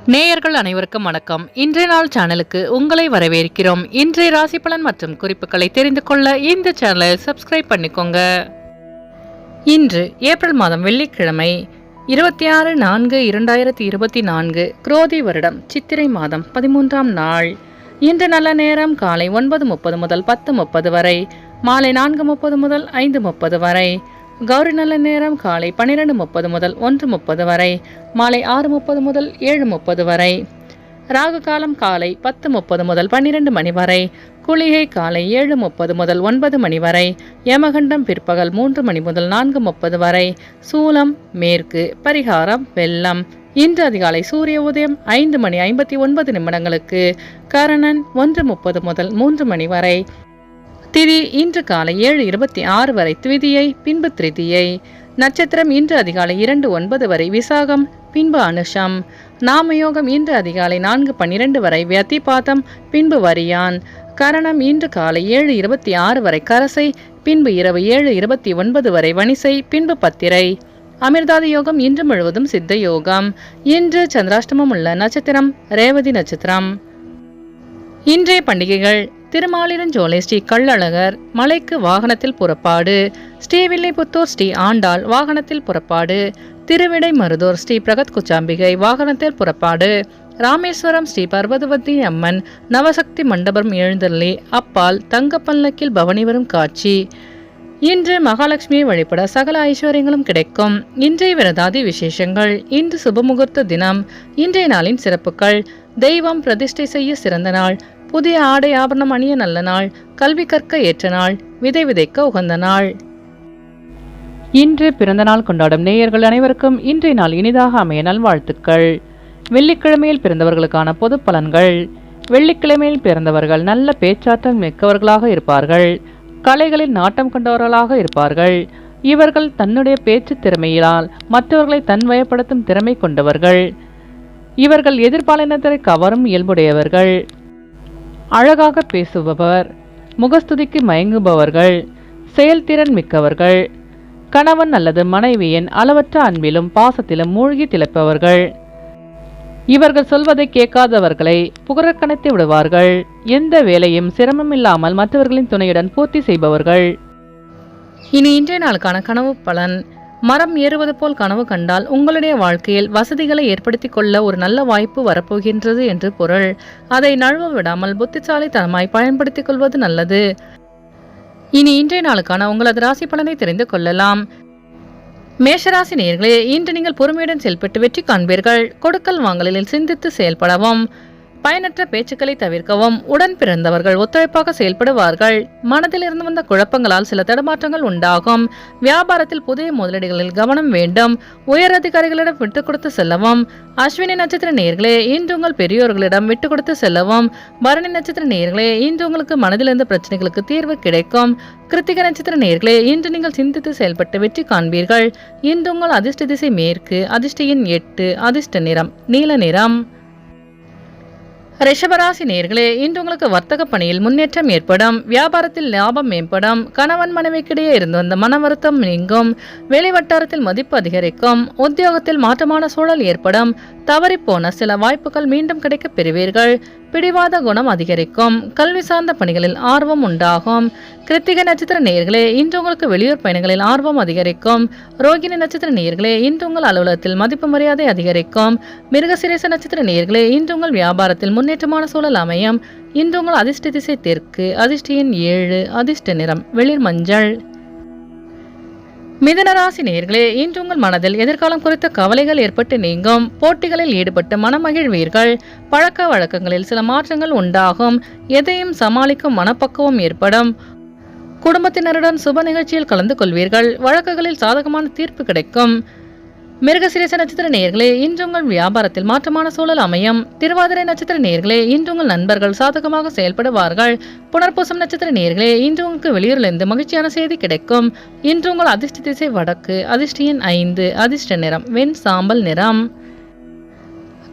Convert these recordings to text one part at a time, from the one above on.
நேயர்கள் அனைவருக்கும் வணக்கம். இன்றைய நாள் சேனலுக்கு உங்களை வரவேற்கிறோம். இன்றைய ராசி பலன் மற்றும் குறிப்புகளை தெரிந்து கொள்ள இந்த சேனலை சப்ஸ்கிரைப் பண்ணிக்கோங்க. இன்று ஏப்ரல் மாதம் வெள்ளிக்கிழமை 26/4/2024 குரோதி வருடம் சித்திரை மாதம் 13ஆம் நாள். இன்று நல்ல நேரம் காலை 9:30 முதல் 10:30 வரை, மாலை 4:30 முதல் 5:30 வரை. கௌரி நல்ல நேரம் காலை 12:30 முதல் 1:30 வரை, மாலை 6:30 முதல் 7:30 வரை. ராகு காலம் காலை 10:30 முதல் 12 மணி வரை, குளிகை காலை 7:30 முதல் 9 மணி வரை, யமகண்டம் பிற்பகல் 3 மணி முதல் 4:30 வரை, சூலம் மேற்கு, பரிகாரம் வெள்ளம். இன்று அதிகாலை சூரிய உதயம் 5:59 கரணன் 1:30 முதல் 3 மணி வரை. திதி இன்று காலை 7:26 வரை துவிதியை, பின்பு திருதியை. நட்சத்திரம் இன்று அதிகாலை 2:09 வரை விசாகம், பின்பு அனுஷம். நாமயோகம் இன்று அதிகாலை 4:12 வரை வியத்திபாதம், பின்பு வரியான். கரணம் இன்று காலை 7:26 வரை கரசை, பின்பு இரவு 7:29 வரை வணிசை, பின்பு பத்திரை. அமிர்தாதி யோகம் இன்று முழுவதும் சித்த யோகம். இன்று சந்திராஷ்டமம் உள்ள நட்சத்திரம் ரேவதி நட்சத்திரம். இன்றைய பண்டிகைகள்: திருமாலிருஞ்சோலை ஸ்ரீ கள்ளழகர் மலைக்கு வாகனத்தில் புறப்பாடு, ஸ்ரீவில்லிபுத்தூர் ஸ்ரீ ஆண்டாள் வாகனத்தில் புறப்பாடு, திருவிடை மருதூர் ஸ்ரீ பிரகத் குச்சாம்பிகை வாகனத்தில் புறப்பாடு, ராமேஸ்வரம் ஸ்ரீ பர்வதவதி அம்மன் நவசக்தி மண்டபம் எழுந்தள்ளி அப்பால் தங்கப்பல்லக்கில் பவனி வரும் காட்சி. இன்று மகாலட்சுமியை வழிபட சகல ஐஸ்வர்யங்களும் கிடைக்கும். இன்றைய விரதாதி விசேஷங்கள்: இன்று சுபமுகூர்த்த தினம். இன்றைய நாளின் சிறப்புகள்: தெய்வம் பிரதிஷ்டை செய்ய சிறந்த நாள், புதிய ஆடை ஆபரணம் அணிய நல்ல நாள், கல்வி கற்க ஏற்ற நாள், விதை விதைக்க உகந்த நாள். இன்று பிறந்த நாள் கொண்டாடும் நேயர்கள் அனைவருக்கும் இன்றைய நாள் இனிதாக அமைய நல்வாழ்த்துக்கள். வெள்ளிக்கிழமையில் பிறந்தவர்களுக்கான பொது பலன்கள்: வெள்ளிக்கிழமையில் பிறந்தவர்கள் நல்ல பேச்சாற்றல் மிக்கவர்களாக இருப்பார்கள், கலைகளில் நாட்டம் கொண்டவர்களாக இருப்பார்கள். இவர்கள் தன்னுடைய பேச்சு திறமையினால் மற்றவர்களை தன்வயப்படுத்தும் திறமை கொண்டவர்கள். இவர்கள் எதிர்பாலினத்தை கவரும் இயல்புடையவர்கள், அழகாக பேசுபவர், முகஸ்துதிக்கு மயங்குபவர்கள், செயல்திறன் மிக்கவர்கள். கணவன் அல்லது மனைவியின் அளவற்ற அன்பிலும் பாசத்திலும் மூழ்கி திளைப்பவர்கள். இவர்கள் சொல்வதை கேட்காதவர்களை புகழக்கணைத்து விடுவார்கள். எந்த வேலையும் சிரமமில்லாமல் மற்றவர்களின் துணையுடன் பூர்த்தி செய்பவர்கள். இனி இன்றைய நாளுக்கான கனவு பலன்: மரம் ஏறுவது போல் கனவு கண்டால் உங்களுடைய வாழ்க்கையில் வசதிகளை ஏற்படுத்தி கொள்ள ஒரு நல்ல வாய்ப்பு வரப்போகின்றது என்று பொருள். அதை நழுவ விடாமல் புத்திசாலித்தனமாய் பயன்படுத்திக் கொள்வது நல்லது. இனி இன்றைய நாளுக்கான உங்களது ராசி பலனை தெரிந்து கொள்ளலாம். மேஷராசி நேயர்களே, இன்று நீங்கள் பொறுமையுடன் செயல்பட்டு வெற்றி காண்பீர்கள். கொடுக்கல் வாங்கலில் சிந்தித்து செயல்படவும், பயனற்ற பேச்சுக்களை தவிர்க்கவும். உடன் பிறந்தவர்கள் ஒத்துழைப்பாக செயல்படுவார்கள். மனதில் இருந்து வந்த குழப்பங்களால் சில தடுமாற்றங்கள் உண்டாகும். வியாபாரத்தில் புதிய முதலீடுகளில் கவனம் வேண்டும். உயர் அதிகாரிகளிடம் விட்டுக் கொடுத்து செல்லவும். அஸ்வினி நட்சத்திர நேயர்களே, இன்று உங்கள் பெரியோர்களிடம் விட்டுக் கொடுத்து செல்லவும். பரணி நட்சத்திர நேயர்களே, இன்று உங்களுக்கு மனதிலிருந்த பிரச்சனைகளுக்கு தீர்வு கிடைக்கும். கிருத்திகை நட்சத்திர நேயர்களே, இன்று நீங்கள் சிந்தித்து செயல்பட்டு வெற்றி காண்பீர்கள். இன்று உங்கள் அதிர்ஷ்ட திசை மேற்கு, அதிர்ஷ்ட எண் 8, அதிர்ஷ்ட நிறம் நீல நிறம். ரிஷபராசி நேயர்களே, இன்று உங்களுக்கு வர்த்தக பணியில் முன்னேற்றம் ஏற்படும். வியாபாரத்தில் லாபம் மேம்படும். கணவன் மனைவிக்கிடையே இருந்து வந்த மன வருத்தம் நீங்கும். வெளிவட்டாரத்தில் மதிப்பு அதிகரிக்கும். உத்தியோகத்தில் மாற்றமான சூழல் ஏற்படும். தவறிப்போன சில வாய்ப்புகள் மீண்டும் கிடைக்க பெறுவீர்கள். பிடிவாத குணம் அதிகரிக்கும். கல்வி சார்ந்த பணிகளில் ஆர்வம் உண்டாகும். கிருத்திகை நட்சத்திர நேயர்களே, இன்று உங்களுக்கு வெளியூர் பயணங்களில் ஆர்வம் அதிகரிக்கும். ரோகிணி நட்சத்திர நேயர்களே, இன்று உங்கள் அலுவலகத்தில் மதிப்பு மரியாதை அதிகரிக்கும். மிருகசிரேச நட்சத்திர நேயர்களே, இன்று உங்கள் வியாபாரத்தில் முன்னேற்றமான சூழல் அமையும். இன்று உங்கள் அதிர்ஷ்ட திசை தெற்கு, அதிர்ஷ்ட எண் 7, அதிர்ஷ்ட நிறம் வெளிர் மஞ்சள். மிதுனராசி நேயர்களே, இன்று உங்கள் மனதில் எதிர்காலம் குறித்த கவலைகள் ஏற்பட்டு நீங்கும். போட்டிகளில் ஈடுபட்டு மனமகிழ்வீர்கள். பழக்க வழக்கங்களில் சில மாற்றங்கள் உண்டாகும். எதையும் சமாளிக்கும் மனப்பக்குவம் ஏற்படும். குடும்பத்தினருடன் சுப நிகழ்ச்சியில் கலந்து கொள்வீர்கள். வழக்குகளில் சாதகமான தீர்ப்பு கிடைக்கும். மிருகசிரேச நட்சத்திர நேயர்களே, இன்று உங்கள் வியாபாரத்தில் மாற்றமான சூழல் அமையும். திருவாதிரை நட்சத்திர நேயர்களே, இன்று உங்கள் நண்பர்கள் சாதகமாக செயல்படுவார்கள். புனர்பூசம் நட்சத்திர நேயர்களே, இன்று உங்களுக்கு வெளியூரிலிருந்து மகிழ்ச்சியான செய்தி கிடைக்கும். இன்று உங்கள் அதிர்ஷ்ட திசை வடக்கு, அதிர்ஷ்ட எண் 5, அதிர்ஷ்ட நிறம் வெண் சாம்பல் நிறம்.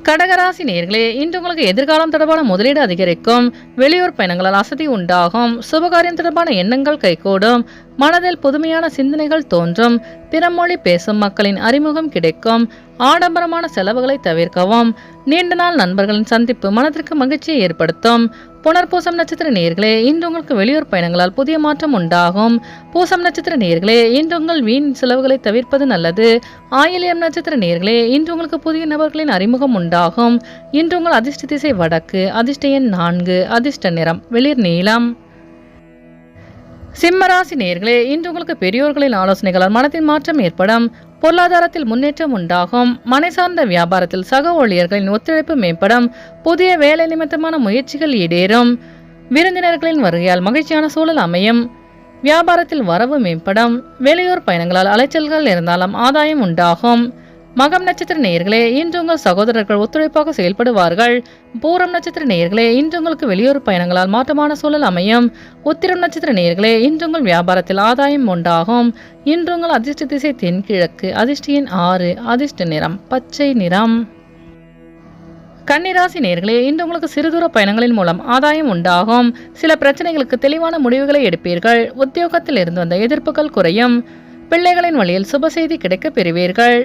கடகராசி நேயர்களே, இன்று உங்களுக்கு எதிர்காலம் தொடர்பான முதலீடு அதிகரிக்கும். வெளியூர் பயணங்களால் அசதி உண்டாகும். சுபகாரியம் தொடர்பான எண்ணங்கள் கைகூடும். மனதில் புதுமையான சிந்தனைகள் தோன்றும். பிறமொழி பேசும் மக்களின் அறிமுகம் கிடைக்கும். ஆடம்பரமான செலவுகளை தவிர்க்கவும். நீண்ட நாள் நண்பர்களின் சந்திப்பு மனதிற்கு மகிழ்ச்சியை ஏற்படுத்தும். புனர்பூசம் நட்சத்திர நேயர்களே, இன்று உங்களுக்கு வெளியூர் பயணங்களால் புதிய மாற்றம் உண்டாகும். பூசம் நட்சத்திர நேயர்களே, இன்று உங்கள் வீண் செலவுகளை தவிர்ப்பது நல்லது. ஆயில்யம் நட்சத்திர நேயர்களே, இன்று உங்களுக்கு புதிய நபர்களின் அறிமுகம் உண்டாகும். இன்று உங்கள் அதிர்ஷ்ட திசை வடக்கு. அதிர்ஷ்ட எண் 4. அதிர்ஷ்ட நிறம் வெளிர் நீலம். சிம்மராசி நேயர்களே, இன்று உங்களுக்கு பெரியோர்களின் ஆலோசனைகளால் மனதின் மாற்றம் ஏற்படும். பொருளாதாரத்தில் முன்னேற்றம் உண்டாகும். மனை சார்ந்த வியாபாரத்தில் சக ஊழியர்களின் ஒத்துழைப்பு மேம்படும். புதிய வேலை நிமித்தமான முயற்சிகள் ஈடேறும். விருந்தினர்களின் வருகையால் மகிழ்ச்சியான சூழல் அமையும். வியாபாரத்தில் வரவு மேம்படும். வெளியூர் பயணங்களால் அலைச்சல்கள் இருந்தாலும் ஆதாயம் உண்டாகும். மகம் நட்சத்திர நேயர்களே, இன்று உங்கள் சகோதரர்கள் ஒத்துழைப்பாக செயல்படுவார்கள். பூரம் நட்சத்திர நேயர்களே, இன்று உங்களுக்கு வெளியூர் பயணங்களால் மாற்றமான சூழல் அமையும். உத்திரம் நட்சத்திர நேயர்களே, இன்று உங்கள் வியாபாரத்தில் ஆதாயம் உண்டாகும். இன்று உங்கள் அதிர்ஷ்ட திசை தென்கிழக்கு. அதிர்ஷ்ட எண் 6. அதிர்ஷ்ட நிறம் பச்சை நிறம். கன்னிராசி நேயர்களே, இன்று உங்களுக்கு சிறுதூர பயணங்களின் மூலம் ஆதாயம் உண்டாகும். சில பிரச்சனைகளுக்கு தெளிவான முடிவுகளை எடுப்பீர்கள். உத்தியோகத்தில் இருந்து வந்த எதிர்ப்புகள் குறையும். பிள்ளைகளின் வழியில் சுப செய்தி கிடைக்க பெறுவீர்கள்.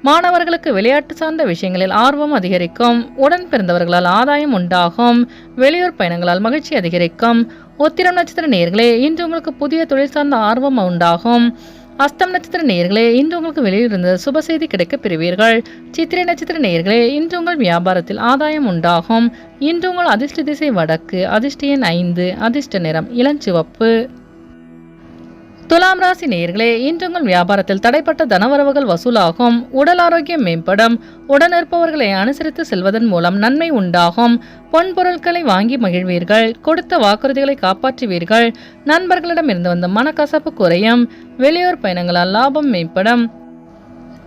மாணவர்களுக்கு விளையாட்டு சார்ந்த விஷயங்களில் ஆர்வம் அதிகரிக்கும். உடன் பிறந்தவர்களால் ஆதாயம் உண்டாகும். வெளியூர் பயணங்களால் மகிழ்ச்சி அதிகரிக்கும். உத்திரம் நட்சத்திர நேயர்களே, இன்று உங்களுக்கு புதிய தொழில் சார்ந்த ஆர்வம் உண்டாகும். அஸ்தம் நட்சத்திர நேயர்களே, இன்று உங்களுக்கு வெளியிலிருந்து சுப செய்தி கிடைக்க பெறுவீர்கள். சித்திரை நட்சத்திர நேயர்களே, இன்று உங்கள் வியாபாரத்தில் ஆதாயம் உண்டாகும். இன்று உங்கள் அதிர்ஷ்ட திசை வடக்கு. அதிர்ஷ்ட எண் 5. அதிர்ஷ்ட நிறம் இளஞ்சிவப்பு. துலாம் ராசி நேயர்களே, இன்று உங்கள் வியாபாரத்தில் தடைப்பட்ட தனவரவுகள் வசூலாகும். உடல் ஆரோக்கியம் மேம்படும். உடனிருப்பவர்களை அனுசரித்து செல்வதன் மூலம் நன்மை உண்டாகும். பொன் பொருட்களை வாங்கி மகிழ்வீர்கள். கொடுத்த வாக்குறுதிகளை காப்பாற்றுவீர்கள். நண்பர்களிடம் இருந்து வந்த மனக்கசப்பு குறையும். வெளியூர் பயணங்களால் லாபம் மேம்படும்.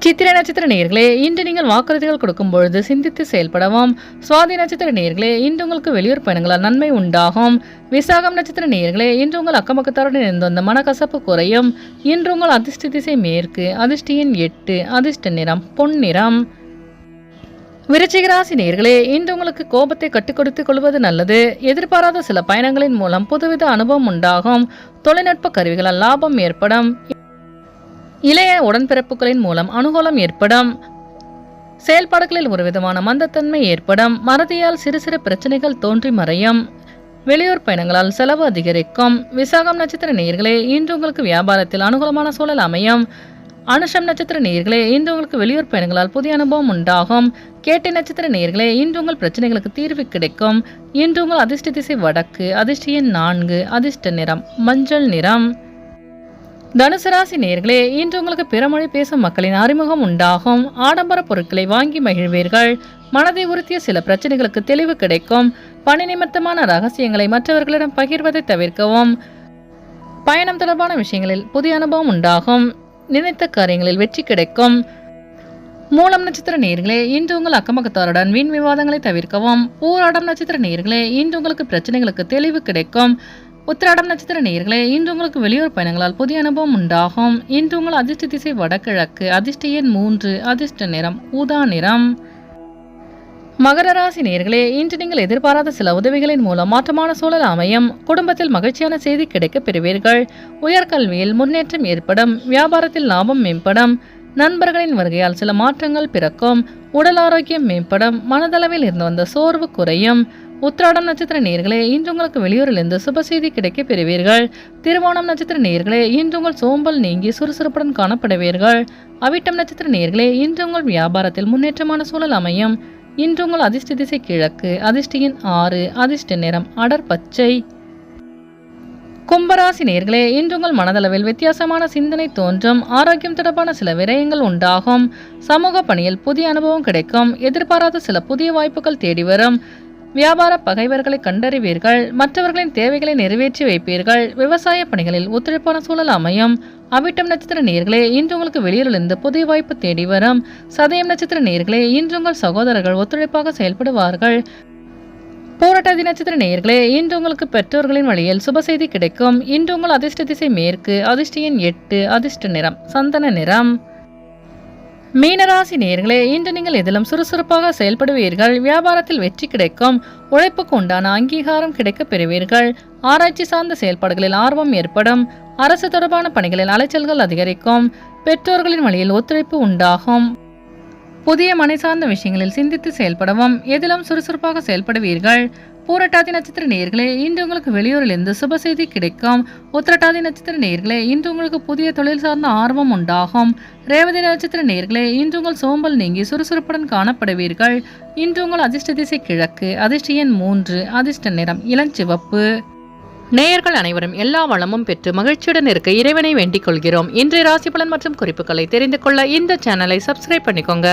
சித்திரை நட்சத்திர நேயர்களே, இன்று நீங்கள் வாக்குறுதிகள் கொடுக்கும் பொழுது சிந்தித்து செயல்படவும். சுவாதி நட்சத்திர நேயர்களே, இன்று உங்களுக்கு வெளியூர் பயணங்களால் நன்மை உண்டாகும். விசாகம் நட்சத்திர நேயர்களே, இன்று உங்கள் அக்கம்பக்கத்தாருடன் இருந்து வந்த மனக்கசப்பு குறையும். இன்று உங்கள் அதிர்ஷ்ட திசை மேற்கு. அதிர்ஷ்ட எண் 8. அதிர்ஷ்ட நிறம் பொன்னிறம். விருச்சிக ராசி நேயர்களே, இன்று உங்களுக்கு கோபத்தை கட்டுக்கொடுத்துக் கொள்வது நல்லது. எதிர்பாராத சில பயணங்களின் மூலம் புதுவித அனுபவம் உண்டாகும். தொழில்நுட்ப கருவிகளால் லாபம் ஏற்படும். இளைய உடன்பிறப்புகளின் மூலம் அனுகூலம் ஏற்படும். செயல்பாடுகளில் ஒரு விதமான மந்தத்தன்மை ஏற்படும். மறதியால் சிறு சிறு பிரச்சனைகள் தோன்றி மறையும். வெளியூர் பயணங்களால் செலவு அதிகரிக்கும். விசாகம் நட்சத்திர நேயர்களே, இன்று உங்களுக்கு வியாபாரத்தில் அனுகூலமான சூழல் அமையும். அனுஷம் நட்சத்திர நேயர்களே, இன்று உங்களுக்கு வெளியூர் பயணங்களால் புதிய அனுபவம் உண்டாகும். கேட்டை நட்சத்திர நேயர்களே, இன்று உங்கள் பிரச்சனைகளுக்கு தீர்வு கிடைக்கும். இன்று உங்கள் அதிர்ஷ்ட திசை வடக்கு. அதிர்ஷ்ட எண் 4. அதிர்ஷ்ட நிறம் மஞ்சள் நிறம். தனுசு ராசி நேயர்களே, இன்று உங்களுக்கு பிறமொழி பேசும் மக்களின் அறிமுகம் உண்டாகும். ஆடம்பர பொருட்களை வாங்கி மகிழ்வீர்கள். மனதை உறுத்திய சில பிரச்சனைகளுக்கு தெளிவு கிடைக்கும். பணி நிமித்தமான ரகசியங்களை மற்றவர்களிடம் பகிர்வதை தவிர்க்கவும். பயணம் தொடர்பான விஷயங்களில் புதிய அனுபவம் உண்டாகும். நினைத்த காரியங்களில் வெற்றி கிடைக்கும். மூலம் நட்சத்திர நேயர்களே, இன்று உங்கள் அக்கம்பக்கத்தாருடன் வீண் விவாதங்களை தவிர்க்கவும். பூராடம் நட்சத்திர நேயர்களே, இன்று உங்களுக்கு பிரச்சனைகளுக்கு தெளிவு கிடைக்கும். உத்திராடம் நட்சத்திர நேயர்களே, இன்று உங்களுக்கு வெளியூர் பயணங்களால் புதிய அனுபவம் உண்டாகும். இன்று உங்கள் அதிர்ஷ்ட திசை வடகிழக்கு. அதிர்ஷ்ட எண் 3. அதிர்ஷ்ட நிறம் ஊதா நிறம். மகர ராசி நேயர்களே, இன்று நீங்கள் எதிர்பாராத சில உதவிகளின் மூலம் மாற்றமான சூழல் அமையும். குடும்பத்தில் மகிழ்ச்சியான செய்தி கிடைக்க பெறுவீர்கள். உயர்கல்வியில் முன்னேற்றம் ஏற்படும். வியாபாரத்தில் லாபம் மேம்படும். நண்பர்களின் வருகையால் சில மாற்றங்கள் பிறக்கும். உடல் ஆரோக்கியம் மேம்படும். மனதளவில் இருந்து வந்த சோர்வு குறையும். உத்திராடம் நட்சத்திர நேயர்களே, இன்று உங்களுக்கு வெளியூரிலிருந்து சுப செய்தி கிடைக்க பெறுவீர்கள். திருவோணம் நட்சத்திர நேயர்களே, இன்று உங்கள் சோம்பல் நீங்கி சுறுசுறுப்புடன் காணப்படுவீர்கள். அவிட்டம் நட்சத்திர நேயர்களே, இன்று உங்கள் வியாபாரத்தில் முன்னேற்றமான சூழல் அமையும். இன்று உங்கள் அதிர்ஷ்ட திசை கிழக்கு. அதிர்ஷ்ட எண் 6. அதிர்ஷ்ட நிறம் அடர் பச்சை. கும்பராசி நேயர்களே, இன்று உங்கள் மனதளவில் வித்தியாசமான சிந்தனை தோன்றும். ஆரோக்கியம் தொடர்பான சில விரயங்கள் உண்டாகும். சமூக பணியில் புதிய அனுபவம் கிடைக்கும். எதிர்பாராத சில புதிய வாய்ப்புகள் தேடி வரும். வியாபார பகைவர்களை கண்டறிவீர்கள். மற்றவர்களின் தேவைகளை நிறைவேற்றி வைப்பீர்கள். விவசாய பணிகளில் ஒத்துழைப்பான சூழல் அமையும். அவிட்டம் நட்சத்திர நேயர்களே, இன்று உங்களுக்கு வெளியூரிலிருந்து புதிய வாய்ப்பு தேடி வரும். சதயம் நட்சத்திர நேயர்களே, இன்று உங்கள் சகோதரர்கள் ஒத்துழைப்பாக செயல்படுவார்கள். போராட்டாதி நட்சத்திர நேயர்களே, இன்று உங்களுக்கு பெற்றோர்களின் வழியில் சுப செய்தி கிடைக்கும். இன்று உங்கள் அதிர்ஷ்ட திசை மேற்கு. அதிர்ஷ்ட எண் 8. அதிர்ஷ்ட நிறம் சந்தன நிறம். மீனராசி நேயர்களே, இன்று நீங்கள் எதிலும் சுறுசுறுப்பாக செயல்படுவீர்கள். வியாபாரத்தில் வெற்றி கிடைக்கும். உழைப்புக்கு உண்டான அங்கீகாரம் கிடைக்கப் பெறுவீர்கள். ஆராய்ச்சி சார்ந்த செயல்பாடுகளில் ஆர்வம் ஏற்படும். அரசு தொடர்பான பணிகளில் அலைச்சல்கள் அதிகரிக்கும். பெற்றோர்களின் வழியில் ஒத்துழைப்பு உண்டாகும். புதிய மனை சார்ந்த விஷயங்களில் சிந்தித்து செயல்படவும் எதிலும் சுறுசுறுப்பாக செயல்படுவீர்கள். பூரட்டாதி நட்சத்திர நேயர்களே, இன்று உங்களுக்கு வெளியூரிலிருந்து சுப செய்தி கிடைக்கும். உத்திரட்டாதி நட்சத்திர நேயர்களே, இன்று உங்களுக்கு புதிய தொழில் சார்ந்த ஆர்வம் உண்டாகும். ரேவதி நட்சத்திர நேயர்களே, இன்று உங்கள் சோம்பல் நீங்கி சுறுசுறுப்புடன் காணப்படுவீர்கள். இன்று உங்கள் அதிர்ஷ்ட திசை கிழக்கு. அதிர்ஷ்ட எண் 3. அதிர்ஷ்ட நிறம் இளஞ்சிவப்பு. நேயர்கள் அனைவரும் எல்லா வளமும் பெற்று மகிழ்ச்சியுடன் இருக்க இறைவனை வேண்டிக் கொள்கிறோம். இன்றைய ராசி பலன் மற்றும் குறிப்புகளை தெரிந்து கொள்ள இந்த சேனலை சப்ஸ்கிரைப் பண்ணிக்கோங்க.